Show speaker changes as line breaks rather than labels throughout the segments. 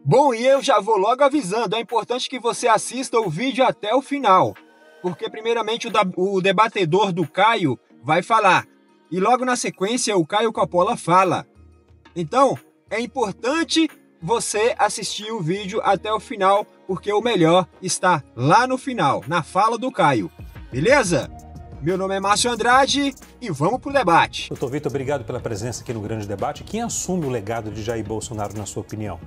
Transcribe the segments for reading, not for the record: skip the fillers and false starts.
Bom, e eu já vou logo avisando, é importante que você assista o vídeo até o final, porque primeiramente o debatedor do Caio vai falar, e logo na sequência o Caio Coppola fala. Então, é importante você assistir o vídeo até o final, porque o melhor está lá no final, na fala do Caio. Beleza? Meu nome é Márcio Andrade e vamos pro debate.
Doutor Vitor, obrigado pela presença aqui no Grande Debate. Quem assume o legado de Jair Bolsonaro, na sua opinião?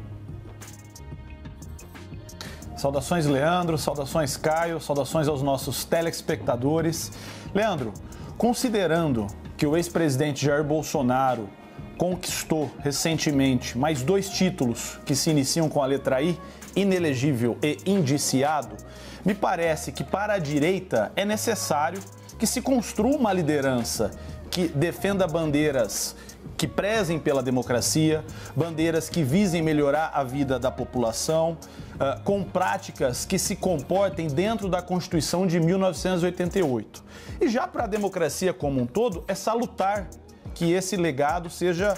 Saudações, Leandro, saudações, Caio, saudações aos nossos telespectadores. Leandro, considerando que o ex-presidente Jair Bolsonaro conquistou recentemente mais 2 títulos que se iniciam com a letra I, inelegível e indiciado, me parece que para a direita é necessário que se construa uma liderança que defenda bandeiras que prezem pela democracia, bandeiras que visem melhorar a vida da população, com práticas que se comportem dentro da Constituição de 1988. E já para a democracia como um todo, é salutar que esse legado seja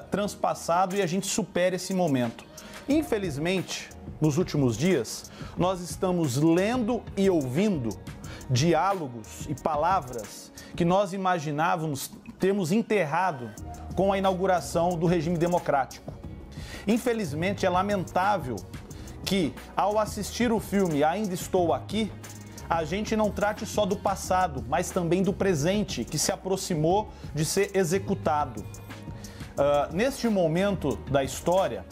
transpassado e a gente supere esse momento. Infelizmente, nos últimos dias, nós estamos lendo e ouvindo diálogos e palavras que nós imaginávamos termos enterrado com a inauguração do regime democrático. Infelizmente, é lamentável que, ao assistir o filme Ainda Estou Aqui, a gente não trate só do passado, mas também do presente, que se aproximou de ser executado. Neste momento da história,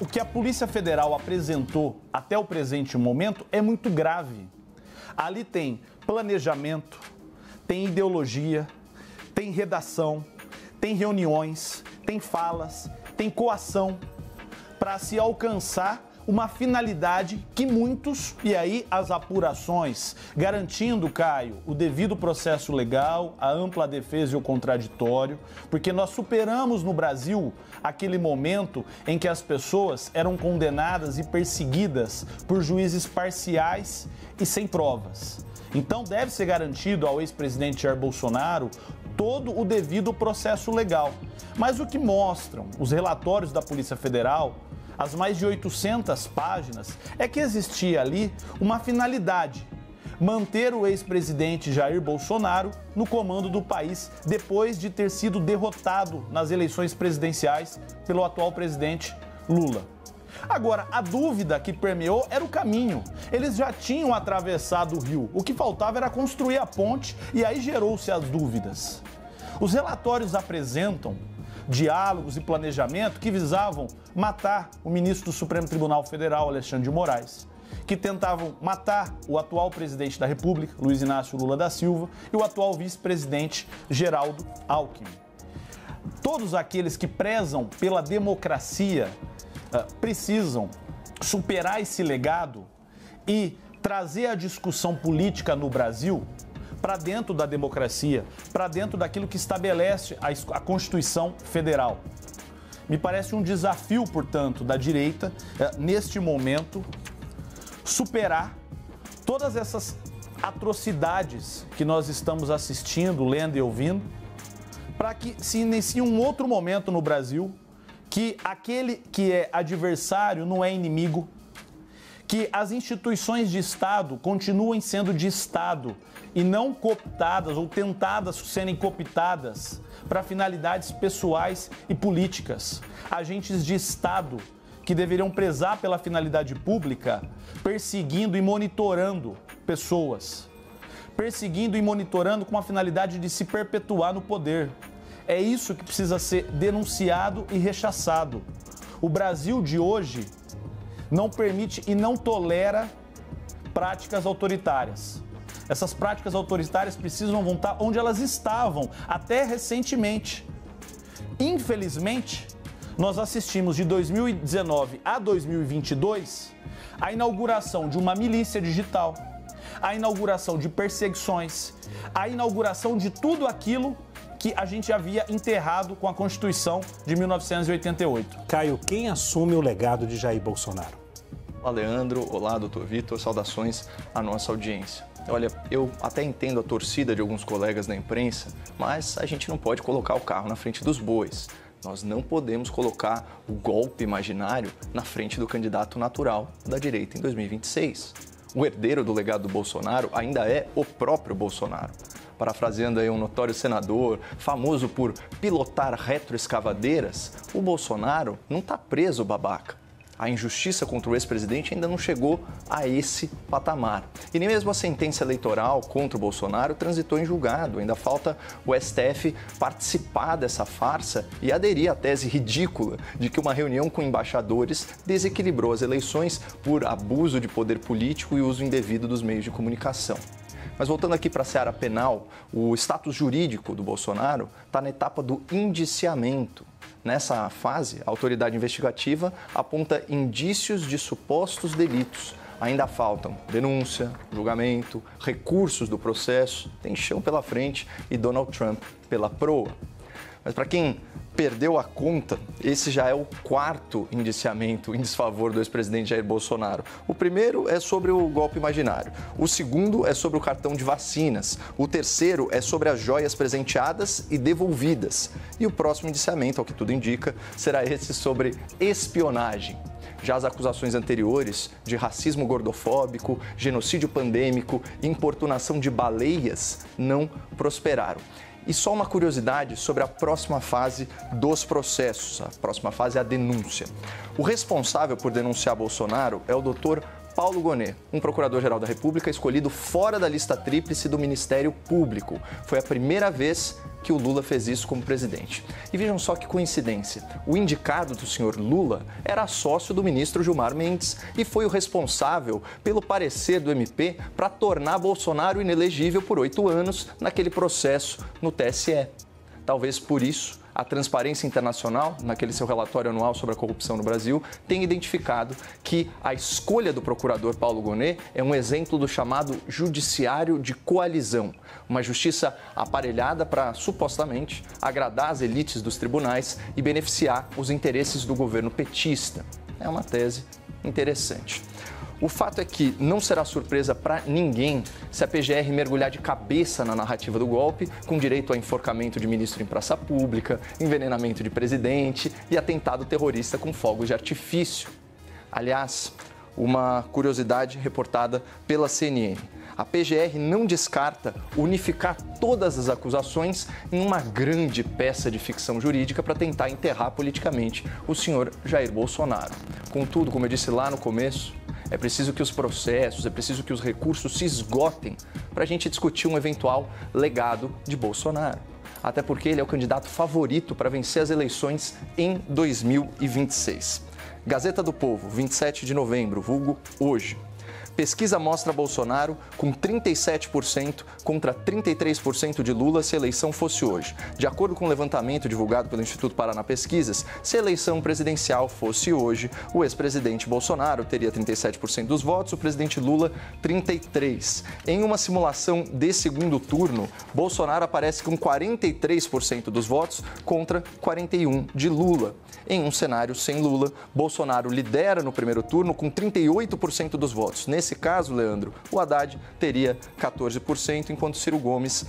o que a Polícia Federal apresentou até o presente momento é muito grave. Ali tem planejamento, tem ideologia, tem redação, tem reuniões, tem falas, tem coação para se alcançar uma finalidade que muitos, e aí as apurações, garantindo, Caio, o devido processo legal, a ampla defesa e o contraditório, porque nós superamos no Brasil aquele momento em que as pessoas eram condenadas e perseguidas por juízes parciais e sem provas. Então deve ser garantido ao ex-presidente Jair Bolsonaro todo o devido processo legal. Mas o que mostram os relatórios da Polícia Federal, as mais de 800 páginas, é que existia ali uma finalidade: manter o ex-presidente Jair Bolsonaro no comando do país depois de ter sido derrotado nas eleições presidenciais pelo atual presidente Lula. Agora, a dúvida que permeou era o caminho. Eles já tinham atravessado o rio. O que faltava era construir a ponte e aí gerou-se as dúvidas. Os relatórios apresentam diálogos e planejamento que visavam matar o ministro do Supremo Tribunal Federal, Alexandre de Moraes, que tentavam matar o atual presidente da República, Luiz Inácio Lula da Silva, e o atual vice-presidente, Geraldo Alckmin. Todos aqueles que prezam pela democracia precisam superar esse legado e trazer a discussão política no Brasil para dentro da democracia, para dentro daquilo que estabelece a Constituição Federal. Me parece um desafio, portanto, da direita, neste momento, superar todas essas atrocidades que nós estamos assistindo, lendo e ouvindo, para que se inicie um outro momento no Brasil, que aquele que é adversário não é inimigo, que as instituições de Estado continuem sendo de Estado e não cooptadas ou tentadas serem cooptadas para finalidades pessoais e políticas. Agentes de Estado que deveriam prezar pela finalidade pública, perseguindo e monitorando pessoas, perseguindo e monitorando com a finalidade de se perpetuar no poder. É isso que precisa ser denunciado e rechaçado. O Brasil de hoje não permite e não tolera práticas autoritárias. Essas práticas autoritárias precisam voltar onde elas estavam até recentemente. Infelizmente, nós assistimos de 2019 a 2022 a inauguração de uma milícia digital, a inauguração de perseguições, a inauguração de tudo aquilo que a gente havia enterrado com a Constituição de 1988.
Caio, quem assume o legado de Jair Bolsonaro?
Olá, Leandro. Olá, doutor Vitor. Saudações à nossa audiência. Olha, eu até entendo a torcida de alguns colegas da imprensa, mas a gente não pode colocar o carro na frente dos bois. Nós não podemos colocar o golpe imaginário na frente do candidato natural da direita em 2026. O herdeiro do legado do Bolsonaro ainda é o próprio Bolsonaro. Parafraseando aí um notório senador, famoso por pilotar retroescavadeiras, o Bolsonaro não está preso, babaca. A injustiça contra o ex-presidente ainda não chegou a esse patamar. E nem mesmo a sentença eleitoral contra o Bolsonaro transitou em julgado. Ainda falta o STF participar dessa farsa e aderir à tese ridícula de que uma reunião com embaixadores desequilibrou as eleições por abuso de poder político e uso indevido dos meios de comunicação. Mas voltando aqui para a seara penal, o status jurídico do Bolsonaro está na etapa do indiciamento. Nessa fase, a autoridade investigativa aponta indícios de supostos delitos. Ainda faltam denúncia, julgamento, recursos do processo, tem chão pela frente e Donald Trump pela proa. Mas para quem perdeu a conta, esse já é o quarto indiciamento em desfavor do ex-presidente Jair Bolsonaro. O primeiro é sobre o golpe imaginário. O segundo é sobre o cartão de vacinas. O terceiro é sobre as joias presenteadas e devolvidas. E o próximo indiciamento, ao que tudo indica, será esse sobre espionagem. Já as acusações anteriores de racismo gordofóbico, genocídio pandêmico e importunação de baleias não prosperaram. E só uma curiosidade sobre a próxima fase dos processos. A próxima fase é a denúncia. O responsável por denunciar Bolsonaro é o Dr. Paulo Gonet, um procurador-geral da República escolhido fora da lista tríplice do Ministério Público. Foi a primeira vez que o Lula fez isso como presidente. E vejam só que coincidência. O indicado do senhor Lula era sócio do ministro Gilmar Mendes e foi o responsável pelo parecer do MP para tornar Bolsonaro inelegível por 8 anos naquele processo no TSE. Talvez por isso a Transparência Internacional, naquele seu relatório anual sobre a corrupção no Brasil, tem identificado que a escolha do procurador Paulo Gonet é um exemplo do chamado judiciário de coalizão, uma justiça aparelhada para, supostamente, agradar as elites dos tribunais e beneficiar os interesses do governo petista. É uma tese interessante. O fato é que não será surpresa para ninguém se a PGR mergulhar de cabeça na narrativa do golpe, com direito a enforcamento de ministro em praça pública, envenenamento de presidente e atentado terrorista com fogos de artifício. Aliás, uma curiosidade reportada pela CNN. A PGR não descarta unificar todas as acusações em uma grande peça de ficção jurídica para tentar enterrar politicamente o senhor Jair Bolsonaro. Contudo, como eu disse lá no começo, é preciso que os processos, é preciso que os recursos se esgotem para a gente discutir um eventual legado de Bolsonaro. Até porque ele é o candidato favorito para vencer as eleições em 2026. Gazeta do Povo, 27 de novembro, vulgo hoje. Pesquisa mostra Bolsonaro com 37% contra 33% de Lula se a eleição fosse hoje. De acordo com o levantamento divulgado pelo Instituto Paraná Pesquisas, se a eleição presidencial fosse hoje, o ex-presidente Bolsonaro teria 37% dos votos, o presidente Lula 33%. Em uma simulação de segundo turno, Bolsonaro aparece com 43% dos votos contra 41% de Lula. Em um cenário sem Lula, Bolsonaro lidera no primeiro turno com 38% dos votos. Nesse caso, Leandro, o Haddad teria 14%, enquanto Ciro Gomes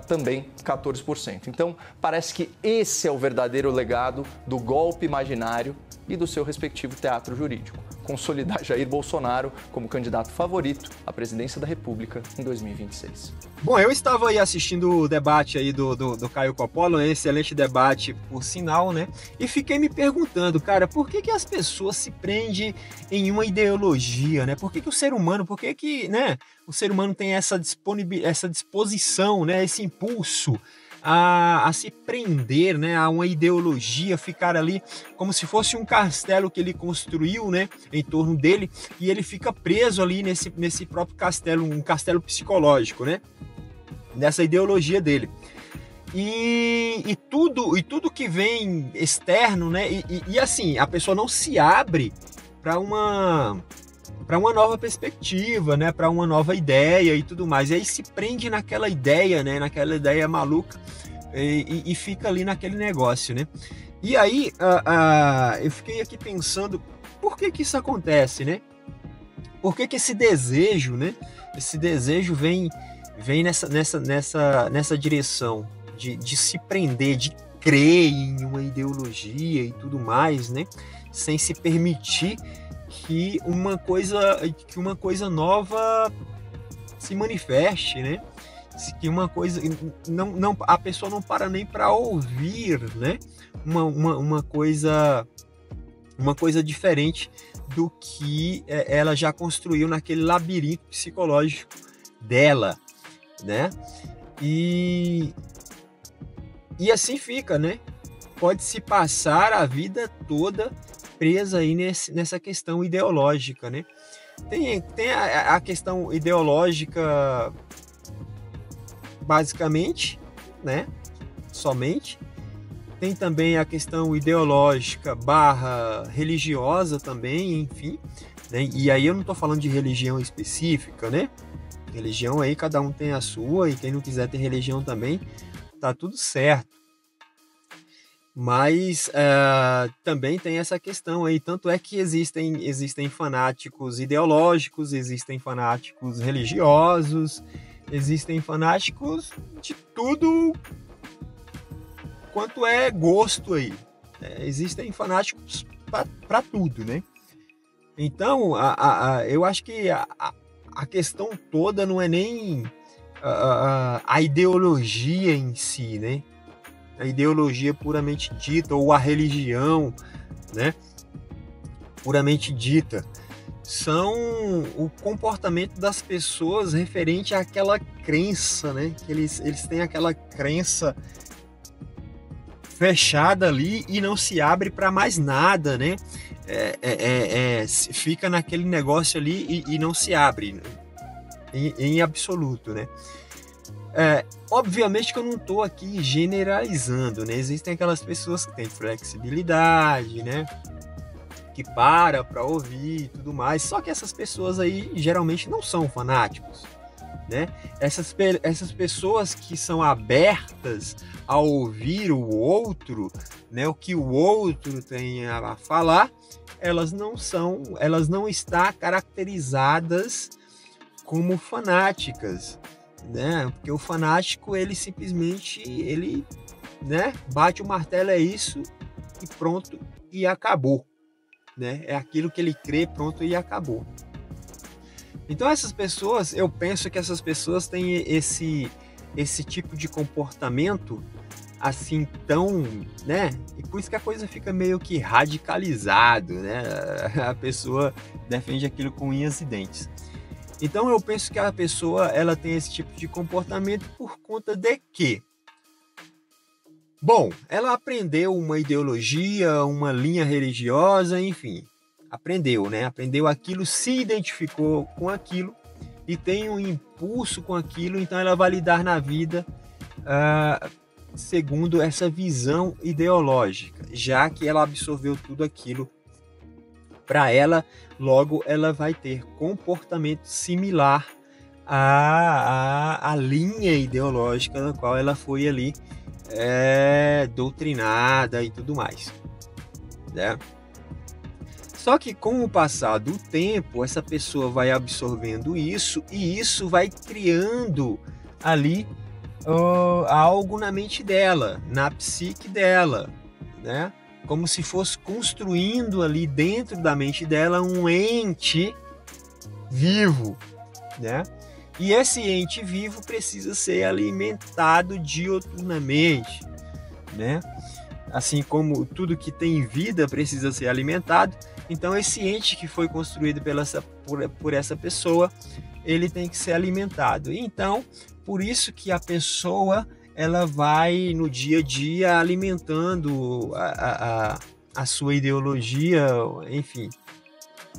também 14%. Então, parece que esse é o verdadeiro legado do golpe imaginário e do seu respectivo teatro jurídico. Consolidar Jair Bolsonaro como candidato favorito à presidência da República em 2026.
Bom, eu estava aí assistindo o debate aí do Caio Coppola, um excelente debate, por sinal, né? E fiquei me perguntando, cara, por que as pessoas se prendem em uma ideologia, né? Por que o ser humano, né? O ser humano tem essa disposição, né? Esse impulso a se prender, né, a uma ideologia, ficar ali como se fosse um castelo que ele construiu, né, em torno dele, e ele fica preso ali nesse próprio castelo, um castelo psicológico, né, nessa ideologia dele. E tudo que vem externo, né, e assim, a pessoa não se abre para uma nova perspectiva, né, para uma nova ideia e tudo mais. E aí se prende naquela ideia, né, naquela ideia maluca e fica ali naquele negócio, né. E aí eu fiquei aqui pensando, por que isso acontece, né? Por que esse desejo, né? Esse desejo vem nessa direção de se prender, de crer em uma ideologia e tudo mais, né? Sem se permitir que uma coisa nova se manifeste, né? Que uma coisa não a pessoa não para nem para ouvir, né? Uma coisa diferente do que ela já construiu naquele labirinto psicológico dela, né? E assim fica, né? Pode se passar a vida toda presa aí nessa questão ideológica, né? Tem a questão ideológica basicamente, né? Somente. Tem também a questão ideológica / religiosa também, enfim. Né? E aí eu não estou falando de religião específica, né? Religião aí cada um tem a sua, e quem não quiser ter religião também, tá tudo certo. Mas também tem essa questão aí, tanto é que existem fanáticos ideológicos, existem fanáticos religiosos, existem fanáticos de tudo quanto é gosto aí. Existem fanáticos para tudo, né? Então, eu acho que a questão toda não é nem a ideologia em si, né? A ideologia puramente dita, ou a religião, né? Puramente dita. São o comportamento das pessoas referente àquela crença, né? Que eles têm aquela crença fechada ali e não se abre para mais nada, né? Fica naquele negócio ali e não se abre em absoluto, né? Obviamente que eu não estou aqui generalizando, né? Existem aquelas pessoas que têm flexibilidade, né? Que para ouvir e tudo mais. Só que essas pessoas aí geralmente não são fanáticos, né? Essas pessoas que são abertas a ouvir o outro, né? O que o outro tem a falar, elas não estão caracterizadas como fanáticas, né? Porque o fanático, ele simplesmente, né? Bate o martelo, é isso e pronto, e acabou, né? É aquilo que ele crê, pronto, e acabou. Então essas pessoas, eu penso que essas pessoas têm esse tipo de comportamento assim tão, né? E por isso que a coisa fica meio que radicalizado, né? A pessoa defende aquilo com unhas e dentes. Então eu penso que a pessoa, ela tem esse tipo de comportamento por conta de quê? Bom, ela aprendeu uma ideologia, uma linha religiosa, enfim, aprendeu, né? Aprendeu aquilo, se identificou com aquilo e tem um impulso com aquilo, então ela vai lidar na vida segundo essa visão ideológica, já que ela absorveu tudo aquilo para ela, logo ela vai ter comportamento similar à linha ideológica na qual ela foi ali doutrinada e tudo mais, né? Só que com o passar do tempo, essa pessoa vai absorvendo isso e isso vai criando ali algo na mente dela, na psique dela, né? Como se fosse construindo ali dentro da mente dela um ente vivo, né? E esse ente vivo precisa ser alimentado diuturnamente, né? Assim como tudo que tem vida precisa ser alimentado, então esse ente que foi construído por essa pessoa, ele tem que ser alimentado. Então, por isso que a pessoa, ela vai no dia a dia alimentando a sua ideologia, enfim,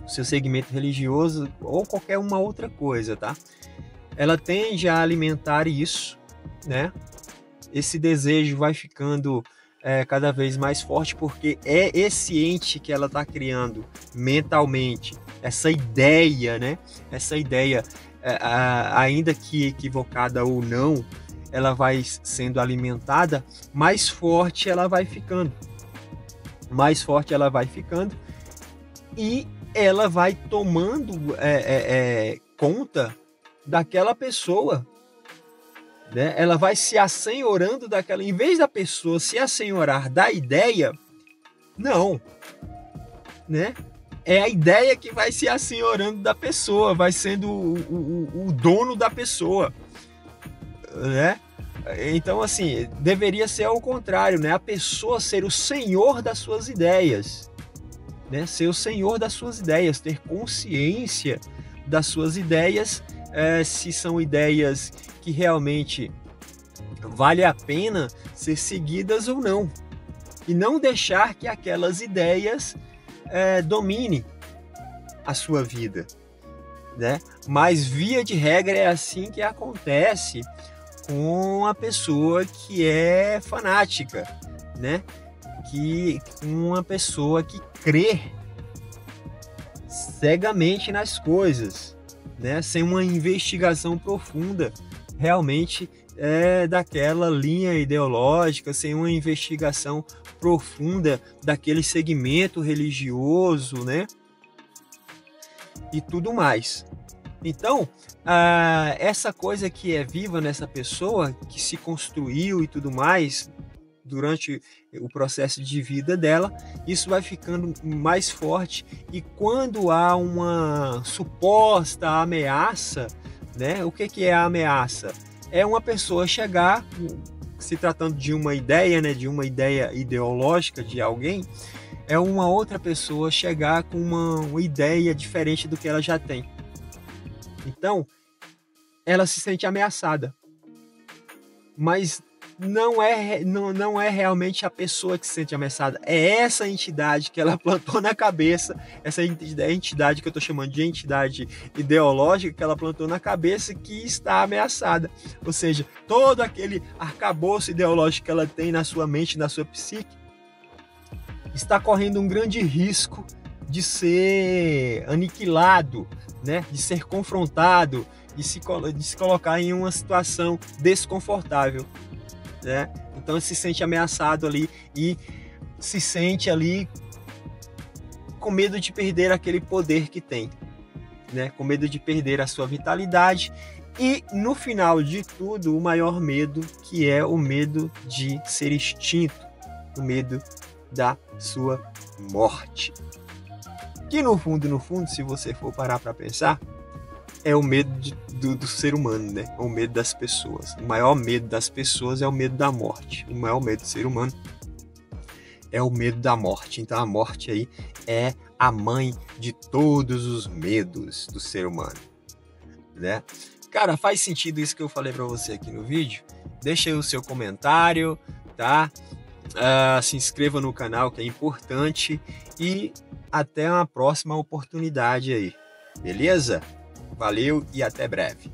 o seu segmento religioso ou qualquer uma outra coisa, tá? Ela tende a alimentar isso, né? Esse desejo vai ficando cada vez mais forte, porque é esse ente que ela está criando mentalmente, essa ideia, né? Essa ideia, ainda que equivocada ou não, ela vai sendo alimentada, mais forte ela vai ficando. Mais forte ela vai ficando e ela vai tomando conta daquela pessoa, né? Ela vai se assenhorando daquela... Em vez da pessoa se assenhorar da ideia, não, né? É a ideia que vai se assenhorando da pessoa, vai sendo o dono da pessoa, né? Então, assim, deveria ser ao contrário, né? A pessoa ser o senhor das suas ideias, né? Ser o senhor das suas ideias, ter consciência das suas ideias, se são ideias que realmente vale a pena ser seguidas ou não. E não deixar que aquelas ideias domine a sua vida, né? Mas, via de regra, é assim que acontece com a pessoa que é fanática, né? Que uma pessoa que crê cegamente nas coisas, né? Sem uma investigação profunda realmente daquela linha ideológica, sem uma investigação profunda daquele segmento religioso, né? E tudo mais. Então, essa coisa que é viva nessa pessoa, que se construiu e tudo mais, durante o processo de vida dela, isso vai ficando mais forte. E quando há uma suposta ameaça, né? O que é a ameaça? É uma pessoa chegar, se tratando de uma ideia, né? De uma ideia ideológica de alguém, é uma outra pessoa chegar com uma ideia diferente do que ela já tem. Então, ela se sente ameaçada. Mas não é realmente a pessoa que se sente ameaçada. É essa entidade que ela plantou na cabeça, essa entidade que eu estou chamando de entidade ideológica que ela plantou na cabeça, que está ameaçada. Ou seja, todo aquele arcabouço ideológico que ela tem na sua mente, na sua psique, está correndo um grande risco de ser aniquilado, né? De ser confrontado, de se colocar em uma situação desconfortável, né? Então se sente ameaçado ali e se sente ali com medo de perder aquele poder que tem, né? Com medo de perder a sua vitalidade e, no final de tudo, o maior medo, que é o medo de ser extinto, o medo da sua morte. Que no fundo, se você for parar para pensar, é o medo do ser humano, né? É o medo das pessoas. O maior medo das pessoas é o medo da morte. O maior medo do ser humano é o medo da morte. Então a morte aí é a mãe de todos os medos do ser humano, né? Cara, faz sentido isso que eu falei para você aqui no vídeo? Deixa aí o seu comentário, tá? Se inscreva no canal, que é importante, e até uma próxima oportunidade aí, beleza? Valeu e até breve.